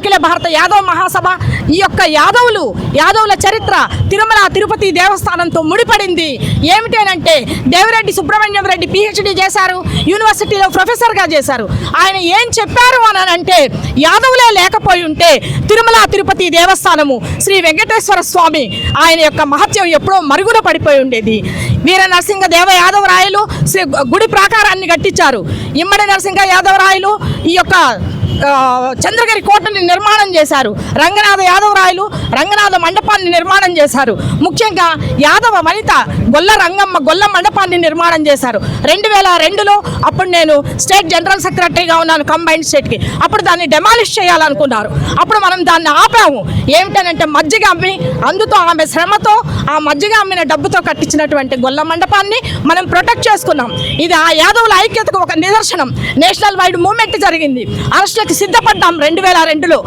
అఖిల భారత యాదవ్ మహాసభ. ఈ యొక్క యాదవుల చరిత్ర తిరుమల తిరుపతి దేవస్థానంతో ముడిపడింది. ఏమిటి అంటే దేవిరెడ్డి సుబ్రహ్మణ్యం రెడ్డి PhD చేశారు, యూనివర్సిటీలో ప్రొఫెసర్గా చేశారు. ఆయన ఏం చెప్పారు అని అంటే యాదవులే లేకపోయి ఉంటే తిరుమల తిరుపతి దేవస్థానము శ్రీ వెంకటేశ్వర స్వామి ఆయన యొక్క మహత్యం ఎప్పుడో మరుగున పడిపోయి ఉండేది. వీర నరసింహ దేవ యాదవరాయలు గుడి ప్రాకారాన్ని కట్టించారు. ఇమ్మడి నరసింహ యాదవరాయలు ఈ యొక్క చంద్రగిరి కోటని నిర్మాణం చేశారు. రంగనాథ యాదవరాయలు రంగనాథ మండపాన్ని నిర్మాణం చేశారు. ముఖ్యంగా యాదవ వనిత గొల్ల రంగమ్మ గొల్ల మండపాన్ని నిర్మాణం చేశారు. 2002లో అప్పుడు నేను స్టేట్ జనరల్ సెక్రటరీగా ఉన్నాను కంబైన్డ్ స్టేట్కి. అప్పుడు దాన్ని డెమాలిష్ చేయాలనుకున్నారు. అప్పుడు మనం దాన్ని ఆపాము. ఏమిటనంటే మజ్జిగ అమ్మి అందుతో ఆమె శ్రమతో ఆ మజ్జిగ అమ్మిన డబ్బుతో కట్టించినటువంటి గొల్ల మండపాన్ని మనం ప్రొటెక్ట్ చేసుకున్నాం. ఇది ఆ యాదవుల ఐక్యతకు ఒక నిదర్శనం. నేషనల్ వైడ్ మూవ్మెంట్ జరిగింది. అరెస్టులకు సిద్ధపడ్డాం 2002లో.